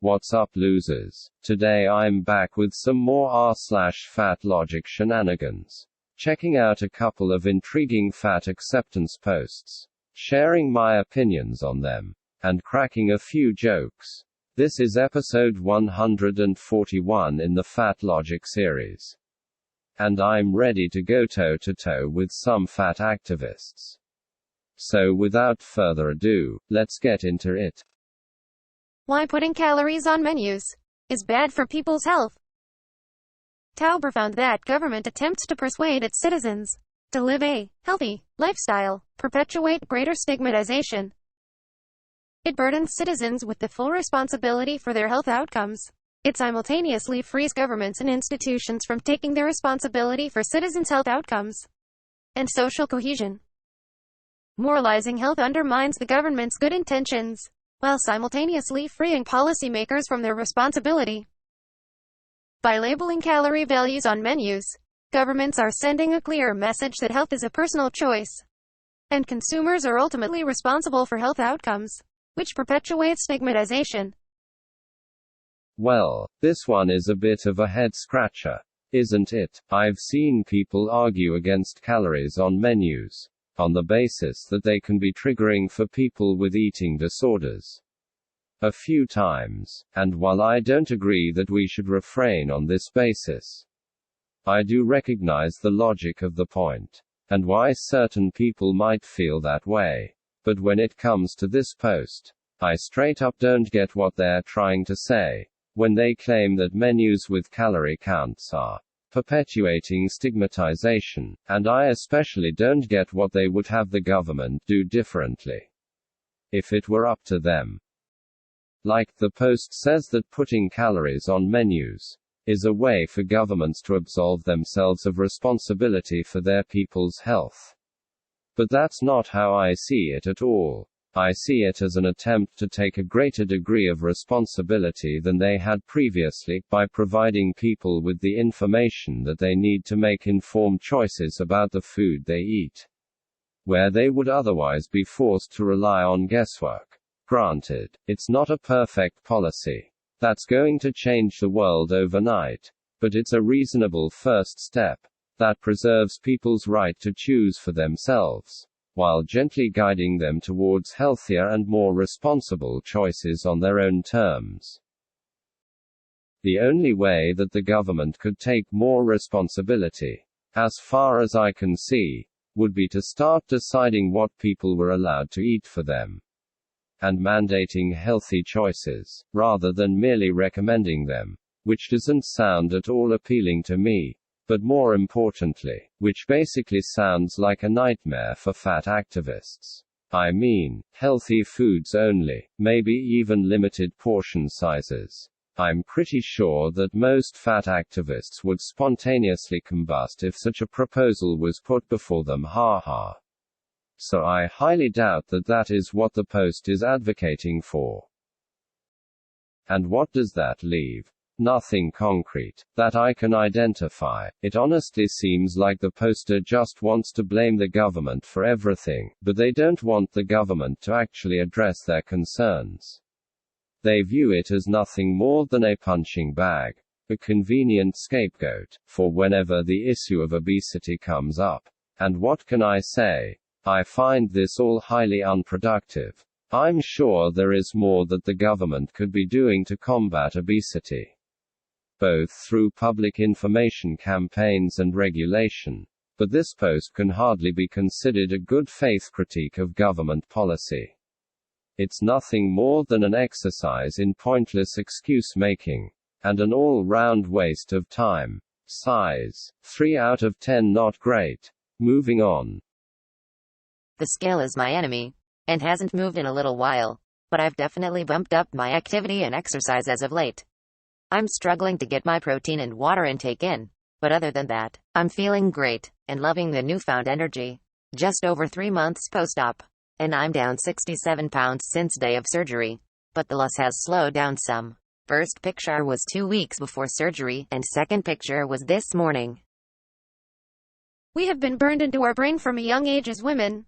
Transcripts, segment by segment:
What's up, losers? Today I'm back with some more r/fatlogic shenanigans. Checking out a couple of intriguing fat acceptance posts, sharing my opinions on them, and cracking a few jokes. This is episode 141 in the fatlogic series. And I'm ready to go toe-to-toe with some fat activists. So without further ado, let's get into it. Why putting calories on menus is bad for people's health. Tauber found that government attempts to persuade its citizens to live a healthy lifestyle perpetuate greater stigmatization. It burdens citizens with the full responsibility for their health outcomes. It simultaneously frees governments and institutions from taking their responsibility for citizens' health outcomes and social cohesion. Moralizing health undermines the government's good intentions, while simultaneously freeing policymakers from their responsibility. By labeling calorie values on menus, governments are sending a clear message that health is a personal choice, and consumers are ultimately responsible for health outcomes, which perpetuates stigmatization. Well, this one is a bit of a head-scratcher, isn't it? I've seen people argue against calories on menus, on the basis that they can be triggering for people with eating disorders. A few times, and while I don't agree that we should refrain on this basis, I do recognize the logic of the point, and why certain people might feel that way. But when it comes to this post, I straight up don't get what they're trying to say when they claim that menus with calorie counts are perpetuating stigmatization, and I especially don't get what they would have the government do differently if it were up to them. Like, the post says that putting calories on menus is a way for governments to absolve themselves of responsibility for their people's health. But that's not how I see it at all. I see it as an attempt to take a greater degree of responsibility than they had previously, by providing people with the information that they need to make informed choices about the food they eat, where they would otherwise be forced to rely on guesswork. Granted, it's not a perfect policy that's going to change the world overnight, but it's a reasonable first step that preserves people's right to choose for themselves, while gently guiding them towards healthier and more responsible choices on their own terms. The only way that the government could take more responsibility, as far as I can see, would be to start deciding what people were allowed to eat for them, and mandating healthy choices, rather than merely recommending them, which doesn't sound at all appealing to me. But more importantly, which basically sounds like a nightmare for fat activists. I mean, healthy foods only, maybe even limited portion sizes. I'm pretty sure that most fat activists would spontaneously combust if such a proposal was put before them, haha. So I highly doubt that that is what the post is advocating for. And what does that leave? Nothing concrete that I can identify. It honestly seems like the poster just wants to blame the government for everything, but they don't want the government to actually address their concerns. They view it as nothing more than a punching bag, a convenient scapegoat, for whenever the issue of obesity comes up. And what can I say? I find this all highly unproductive. I'm sure there is more that the government could be doing to combat obesity, both through public information campaigns and regulation. But this post can hardly be considered a good faith critique of government policy. It's nothing more than an exercise in pointless excuse making, and an all-round waste of time. Size 3 out of 10, not great. Moving on. The scale is my enemy, and hasn't moved in a little while, but I've definitely bumped up my activity and exercise as of late. I'm struggling to get my protein and water intake in, but other than that, I'm feeling great, and loving the newfound energy. Just over 3 months post-op, and I'm down 67 pounds since day of surgery, but the loss has slowed down some. First picture was 2 weeks before surgery, and second picture was this morning. We have been burned into our brain from a young age as women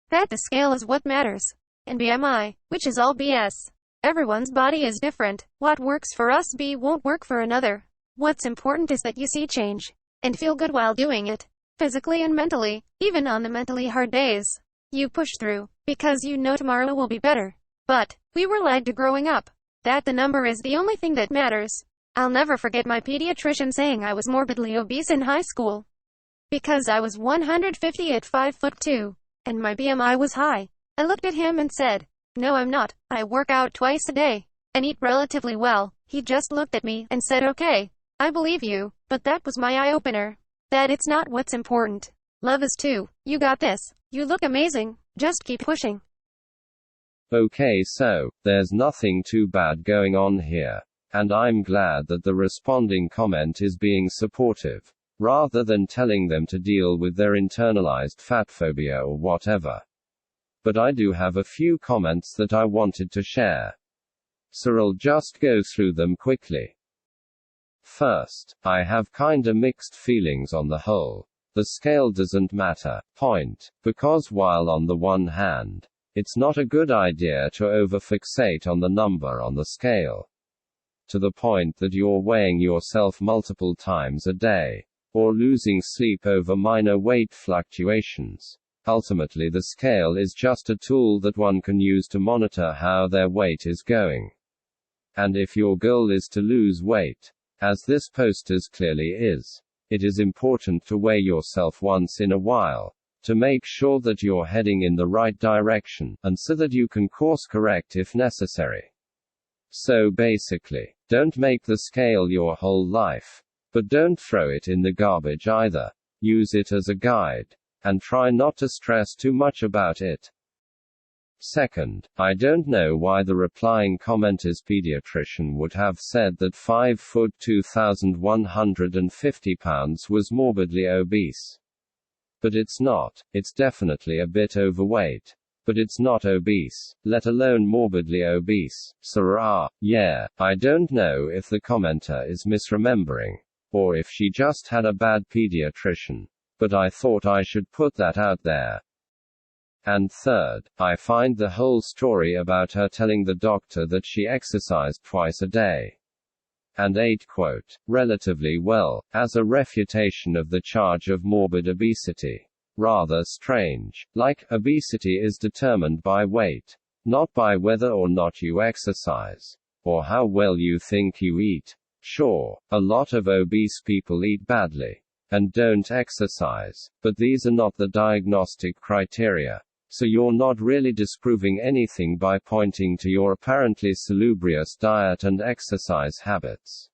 that the scale is what matters, and BMI, which is all BS. Everyone's body is different. What works for us won't work for another. What's important is that you see change and feel good while doing it, physically and mentally. Even on the mentally hard days, you push through because you know tomorrow will be better. But we were lied to growing up that the number is the only thing that matters. I'll never forget my pediatrician saying I was morbidly obese in high school because I was 150 at 5'2", and my BMI was high. I looked at him and said, "No, I'm not. I work out twice a day and eat relatively well." He just looked at me and said, "Okay, I believe you." But that was my eye-opener. That it's not what's important. Love is too. You got this. You look amazing. Just keep pushing. Okay, so there's nothing too bad going on here. And I'm glad that the responding comment is being supportive, rather than telling them to deal with their internalized fat phobia or whatever. But I do have a few comments that I wanted to share. So I'll just go through them quickly. First, I have kinda mixed feelings on the whole. The scale doesn't matter, point, because while on the one hand, it's not a good idea to overfixate on the number on the scale, to the point that you're weighing yourself multiple times a day, or losing sleep over minor weight fluctuations. Ultimately, the scale is just a tool that one can use to monitor how their weight is going. And if your goal is to lose weight, as this posters clearly is, it is important to weigh yourself once in a while, to make sure that you're heading in the right direction, and so that you can course correct if necessary. So basically, don't make the scale your whole life. But don't throw it in the garbage either. Use it as a guide. And try not to stress too much about it. Second, I don't know why the replying commenter's pediatrician would have said that 5 foot 2,150 pounds was morbidly obese. But it's not. It's definitely a bit overweight. But it's not obese, let alone morbidly obese. So yeah, I don't know if the commenter is misremembering, or if she just had a bad pediatrician. But I thought I should put that out there. And third, I find the whole story about her telling the doctor that she exercised twice a day and ate, quote, relatively well, as a refutation of the charge of morbid obesity. Rather strange. Like, obesity is determined by weight, not by whether or not you exercise, or how well you think you eat. Sure, a lot of obese people eat badly and don't exercise, but these are not the diagnostic criteria. So you're not really disproving anything by pointing to your apparently salubrious diet and exercise habits.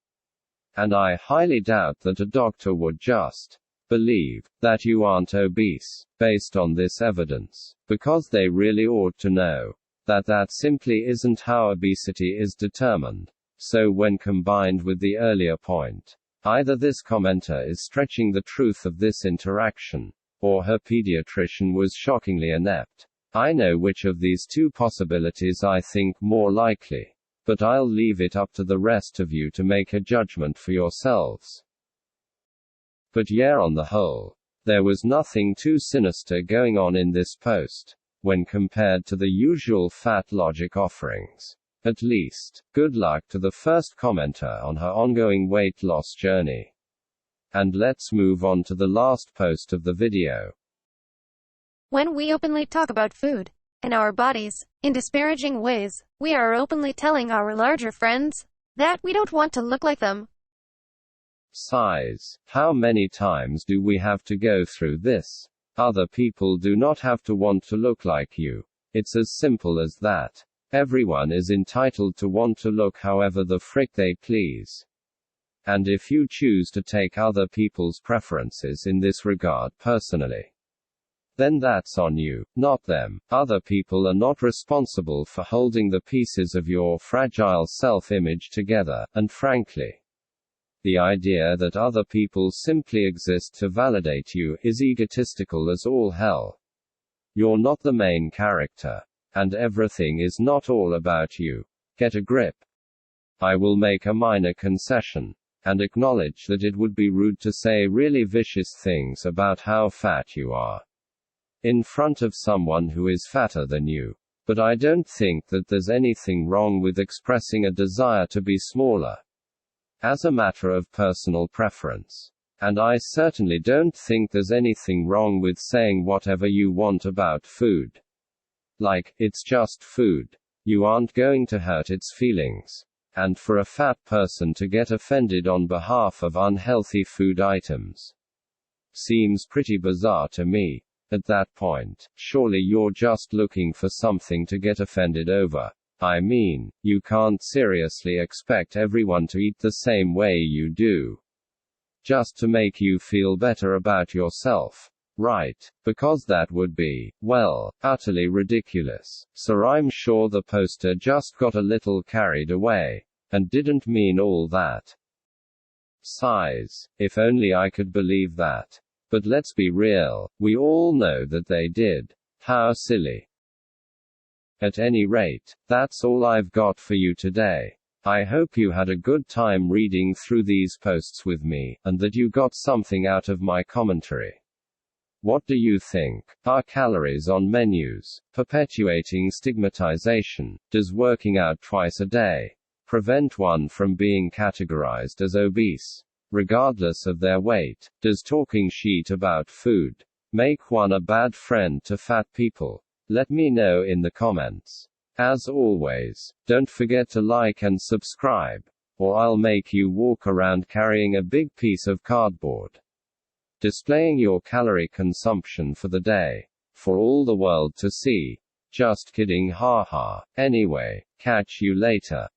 And I highly doubt that a doctor would just believe that you aren't obese based on this evidence, because they really ought to know that that simply isn't how obesity is determined. So when combined with the earlier point, either this commenter is stretching the truth of this interaction, or her pediatrician was shockingly inept. I know which of these two possibilities I think more likely, but I'll leave it up to the rest of you to make a judgment for yourselves. But yeah, on the whole, there was nothing too sinister going on in this post, when compared to the usual fat logic offerings. At least, good luck to the first commenter on her ongoing weight loss journey. And let's move on to the last post of the video. When we openly talk about food and our bodies in disparaging ways, we are openly telling our larger friends that we don't want to look like them. Size. How many times do we have to go through this? Other people do not have to want to look like you. It's as simple as that. Everyone is entitled to want to look however the frick they please. And if you choose to take other people's preferences in this regard personally, then that's on you, not them. Other people are not responsible for holding the pieces of your fragile self-image together, and frankly, the idea that other people simply exist to validate you is egotistical as all hell. You're not the main character. And everything is not all about you. Get a grip. I will make a minor concession, and acknowledge that it would be rude to say really vicious things about how fat you are in front of someone who is fatter than you. But I don't think that there's anything wrong with expressing a desire to be smaller, as a matter of personal preference. And I certainly don't think there's anything wrong with saying whatever you want about food. Like, it's just food. You aren't going to hurt its feelings. And for a fat person to get offended on behalf of unhealthy food items seems pretty bizarre to me. At that point, surely you're just looking for something to get offended over. I mean, you can't seriously expect everyone to eat the same way you do, just to make you feel better about yourself. Right? Because that would be, well, utterly ridiculous. So I'm sure the poster just got a little carried away, and didn't mean all that. Sighs. If only I could believe that. But let's be real, we all know that they did. How silly. At any rate, that's all I've got for you today. I hope you had a good time reading through these posts with me, and that you got something out of my commentary. What do you think? Are calories on menus perpetuating stigmatization? Does working out twice a day prevent one from being categorized as obese, regardless of their weight? Does talking shit about food make one a bad friend to fat people? Let me know in the comments. As always, don't forget to like and subscribe, or I'll make you walk around carrying a big piece of cardboard, displaying your calorie consumption for the day, for all the world to see. Just kidding, haha. Anyway, catch you later.